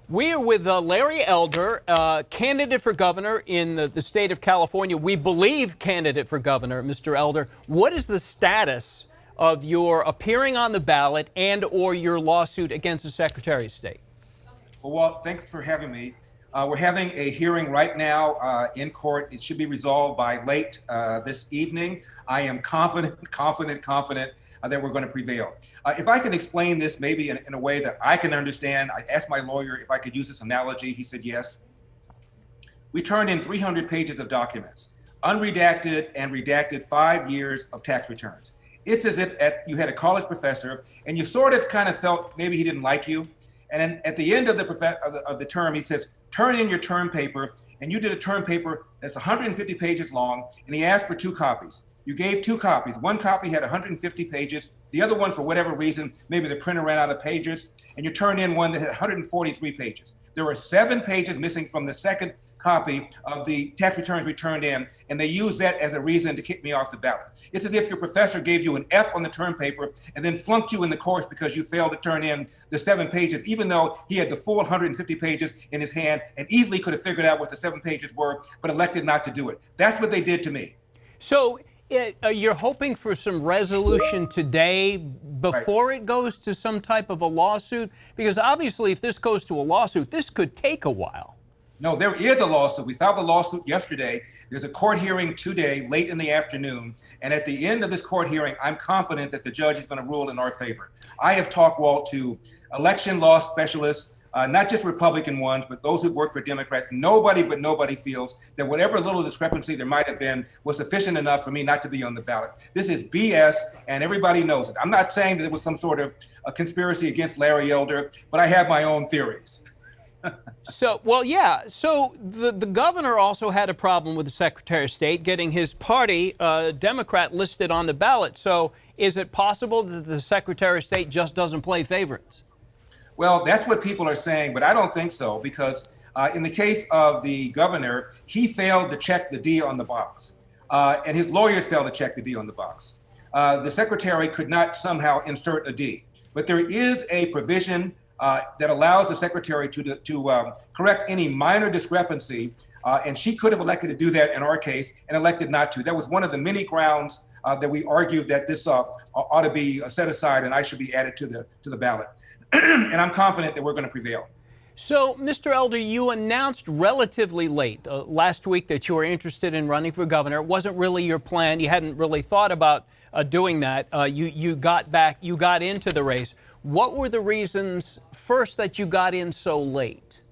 We are with Larry Elder, candidate for governor in the state of California. We believe candidate for governor, Mr. Elder. What is the status of your appearing on the ballot and or your lawsuit against the Secretary of State? Well, Walt, thanks for having me. We're having a hearing right now in court. It should be resolved by late this evening. I am confident that we're going to prevail. If I can explain this maybe in a way that I can understand, I asked my lawyer if I could use this analogy. He said yes. We turned in 300 pages of documents, unredacted and redacted 5 years of tax returns. It's as if you had a college professor and you sort of kind of felt maybe he didn't like you. And then at the end of the term, he says, turn in your term paper. And you did a term paper that's 150 pages long, and he asked for 2 copies. You gave 2 copies. One copy had 150 pages. The other one, for whatever reason, maybe the printer ran out of pages, and you turned in one that had 143 pages. There were 7 pages missing from the second copy of the tax returns we turned in, and they used that as a reason to kick me off the ballot. It's as if your professor gave you an F on the term paper and then flunked you in the course because you failed to turn in the 7 pages, even though he had the full 150 pages in his hand and easily could have figured out what the 7 pages were, but elected not to do it. That's what they did to me. So you're hoping for some resolution today before it goes to some type of a lawsuit? Because obviously if this goes to a lawsuit, this could take a while. No, there is a lawsuit. We filed the lawsuit yesterday. There's a court hearing today, late in the afternoon. And at the end of this court hearing, I'm confident that the judge is going to rule in our favor. I have talked, Walt, to election law specialists, not just Republican ones, but those who work for Democrats. Nobody feels that whatever little discrepancy there might have been was sufficient enough for me not to be on the ballot. This is BS, and everybody knows it. I'm not saying that it was some sort of a conspiracy against Larry Elder, but I have my own theories. So the governor also had a problem with the Secretary of State getting his party, Democrat, listed on the ballot. So is it possible that the Secretary of State just doesn't play favorites? Well, that's what people are saying, but I don't think so, because in the case of the governor, he failed to check the D on the box, and his lawyers failed to check the D on the box. The secretary could not somehow insert a D, but there is a provision that allows the secretary to correct any minor discrepancy, and she could have elected to do that in our case and elected not to. That was one of the many grounds that we argued that this ought to be set aside and I should be added to the ballot. And I'm confident that we're going to prevail. So, Mr. Elder, you announced relatively late last week that you were interested in running for governor. It wasn't really your plan. You hadn't really thought about doing that. You got into the race. What were the reasons, first, that you got in so late?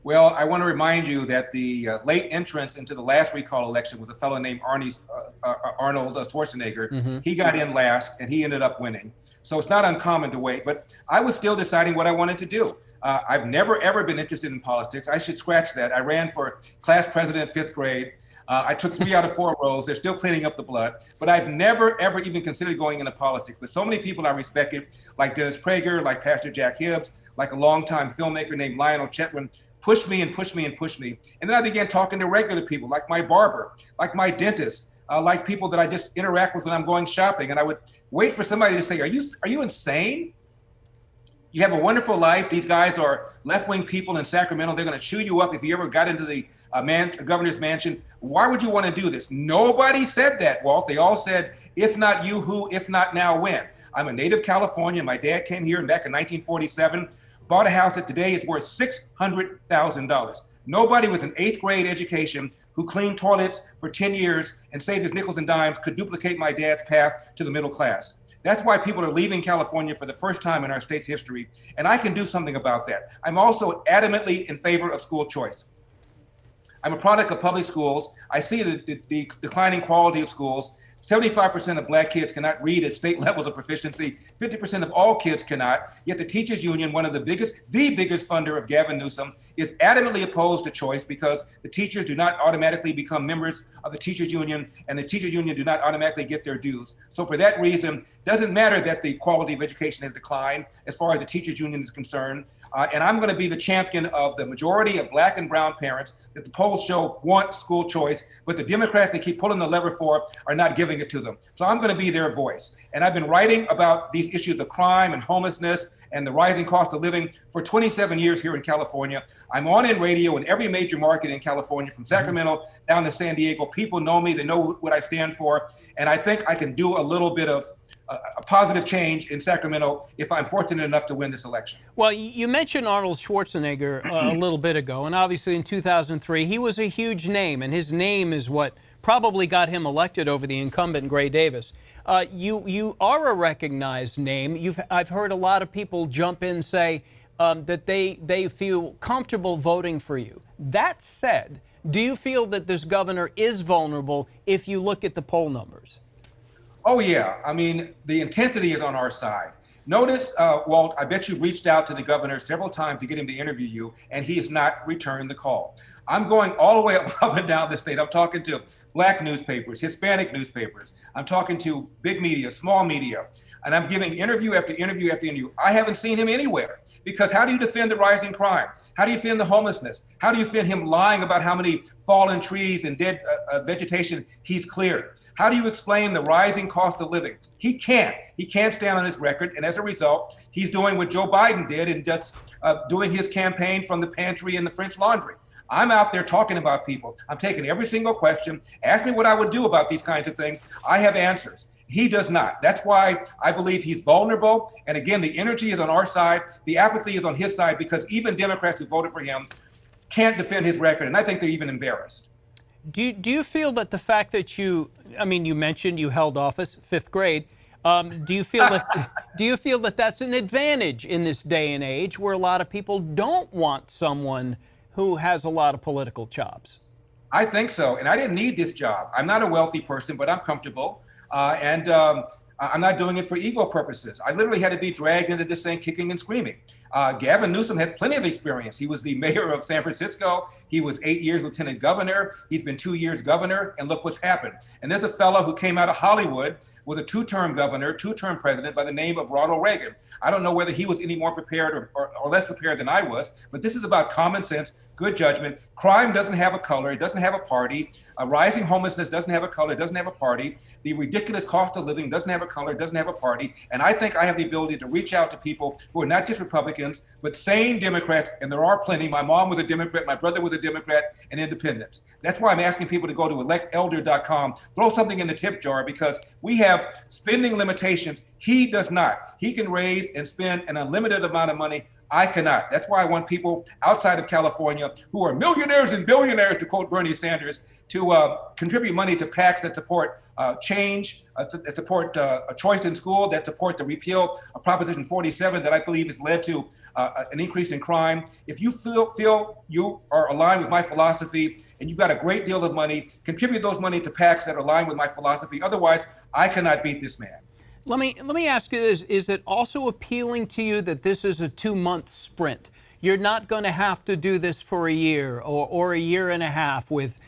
Well, I want to remind you that the late entrance into the last recall election was a fellow named Arnold Schwarzenegger. Mm-hmm. He got in last, and he ended up winning. So it's not uncommon to wait, but I was still deciding what I wanted to do. I've never, ever been interested in politics. I should scratch that. I ran for class president in 5th grade. I took 3 out of 4 roles. They're still cleaning up the blood. But I've never, ever even considered going into politics. But so many people I respected, like Dennis Prager, like Pastor Jack Hibbs, like a longtime filmmaker named Lionel Chetwynd, pushed me. And then I began talking to regular people, like my barber, like my dentist, like people that I just interact with when I'm going shopping. And I would wait for somebody to say, are you insane? You have a wonderful life. These guys are left-wing people in Sacramento. They're going to chew you up if you ever got into the governor's mansion. Why would you want to do this? Nobody said that, Walt. They all said, if not you, who? If not now, when? I'm a native Californian. My dad came here back in 1947, bought a house that today is worth $600,000. Nobody with an 8th grade education who cleaned toilets for 10 years and saved his nickels and dimes could duplicate my dad's path to the middle class. That's why people are leaving California for the first time in our state's history, and I can do something about that. I'm also adamantly in favor of school choice. I'm a product of public schools. I see the declining quality of schools. 75% of Black kids cannot read at state levels of proficiency. 50% of all kids cannot. Yet the teachers union, one of the biggest funder of Gavin Newsom, is adamantly opposed to choice because the teachers do not automatically become members of the teachers union, and the teachers union do not automatically get their dues. So for that reason, doesn't matter that the quality of education has declined as far as the teachers union is concerned. And I'm going to be the champion of the majority of black and brown parents that the polls show want school choice, but the Democrats they keep pulling the lever for are not giving it to them. So I'm going to be their voice. And I've been writing about these issues of crime and homelessness and the rising cost of living for 27 years here in California. I'm on in radio in every major market in California, from Sacramento down to San Diego. People know me, they know what I stand for. And I think I can do a little bit of a positive change in Sacramento if I'm fortunate enough to win this election. Well, you mentioned Arnold Schwarzenegger a little bit ago, and obviously in 2003, he was a huge name, and his name is what probably got him elected over the incumbent Gray Davis. You are a recognized name. I've heard a lot of people jump in and say that they feel comfortable voting for you. That said, do you feel that this governor is vulnerable if you look at the poll numbers? Oh, yeah. I mean, the intensity is on our side. Notice, Walt, I bet you've reached out to the governor several times to get him to interview you, and he has not returned the call. I'm going all the way up and down the state. I'm talking to black newspapers, Hispanic newspapers. I'm talking to big media, small media, and I'm giving interview after interview after interview. I haven't seen him anywhere, because how do you defend the rising crime? How do you defend the homelessness? How do you defend him lying about how many fallen trees and dead vegetation he's cleared? How do you explain the rising cost of living? He can't. He can't stand on his record. And as a result, he's doing what Joe Biden did and just doing his campaign from the pantry and the French Laundry. I'm out there talking about people. I'm taking every single question. Ask me what I would do about these kinds of things. I have answers. He does not. That's why I believe he's vulnerable. And again, the energy is on our side. The apathy is on his side, because even Democrats who voted for him can't defend his record. And I think they're even embarrassed. Do you feel that the fact that you mentioned you held office, 5th grade, do you feel that that's an advantage in this day and age where a lot of people don't want someone who has a lot of political chops? I think so. And I didn't need this job. I'm not a wealthy person, but I'm comfortable. And I'm not doing it for ego purposes. I literally had to be dragged into this thing kicking and screaming. Gavin Newsom has plenty of experience. He was the mayor of San Francisco. He was 8 years lieutenant governor. He's been 2 years governor, and look what's happened. And there's a fellow who came out of Hollywood, was a two-term governor, two-term president by the name of Ronald Reagan. I don't know whether he was any more prepared or less prepared than I was, but this is about common sense, good judgment. Crime doesn't have a color. It doesn't have a party. Rising homelessness doesn't have a color. It doesn't have a party. The ridiculous cost of living doesn't have a color. It doesn't have a party. And I think I have the ability to reach out to people who are not just Republicans, but sane Democrats, and there are plenty. My mom was a Democrat. My brother was a Democrat, and independents. That's why I'm asking people to go to electelder.com, throw something in the tip jar, because we have spending limitations. He does not. He can raise and spend an unlimited amount of money. I cannot. That's why I want people outside of California who are millionaires and billionaires, to quote Bernie Sanders, to contribute money to PACs that support change, that support a choice in school, that support the repeal of Proposition 47 that I believe has led to an increase in crime. If you feel you are aligned with my philosophy and you've got a great deal of money, contribute those money to PACs that are aligned with my philosophy. Otherwise, I cannot beat this man. Let me ask you this. Is it also appealing to you that this is a 2-month sprint? You're not going to have to do this for a year or a year and a half with,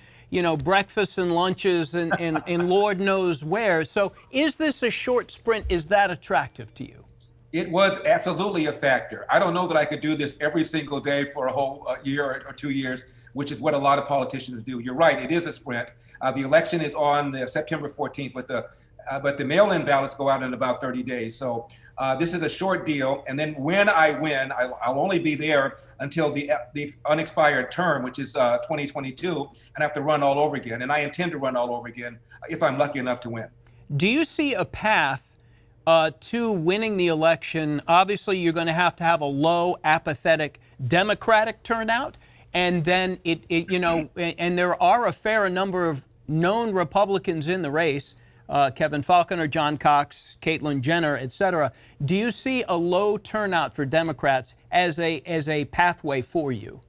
breakfasts and lunches and Lord knows where. So is this a short sprint? Is that attractive to you? It was absolutely a factor. I don't know that I could do this every single day for a whole year or 2 years, which is what a lot of politicians do. You're right. It is a sprint. The election is on September 14th, but the mail-in ballots go out in about 30 days. So this is a short deal. And then when I win, I'll only be there until the unexpired term, which is 2022, and I have to run all over again. And I intend to run all over again if I'm lucky enough to win. Do you see a path to winning the election? Obviously, you're going to have a low, apathetic Democratic turnout. And then, and there are a fair number of known Republicans in the race. Kevin Falconer, John Cox, Caitlyn Jenner, et cetera. Do you see a low turnout for Democrats as a pathway for you?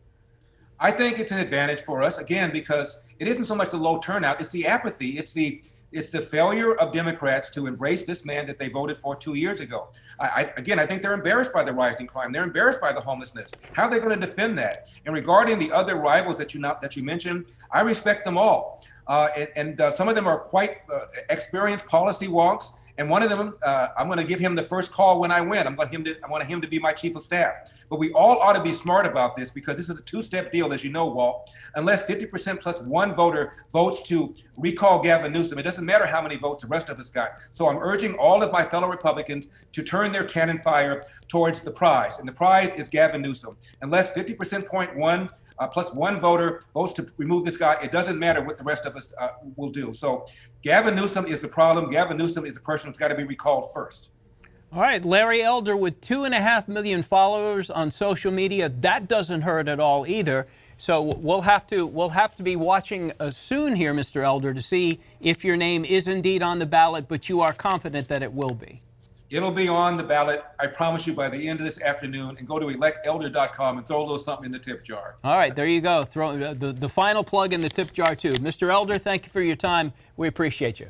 I think it's an advantage for us, again, because it isn't so much the low turnout, it's the apathy. It's the failure of Democrats to embrace this man that they voted for 2 years ago. I think they're embarrassed by the rising crime. They're embarrassed by the homelessness. How are they going to defend that? And regarding the other rivals that you mentioned, I respect them all. And some of them are quite experienced policy wonks, and one of them, I'm going to give him the first call when I win. I want him to be my chief of staff. But we all ought to be smart about this, because this is a two-step deal, as you know, Walt. Unless 50% plus one voter votes to recall Gavin Newsom, it doesn't matter how many votes the rest of us got. So I'm urging all of my fellow Republicans to turn their cannon fire towards the prize, and the prize is Gavin Newsom. Unless 50.1 plus one voter votes to remove this guy, it doesn't matter what the rest of us will do. So Gavin Newsom is the problem. Gavin Newsom is the person who's got to be recalled first. All right, Larry Elder with 2.5 million followers on social media. That doesn't hurt at all either. So we'll have to be watching soon here, Mr. Elder, to see if your name is indeed on the ballot, but you are confident that it will be. It'll be on the ballot, I promise you, by the end of this afternoon. And go to electelder.com and throw a little something in the tip jar. All right, there you go. Throw the final plug in the tip jar, too. Mr. Elder, thank you for your time. We appreciate you.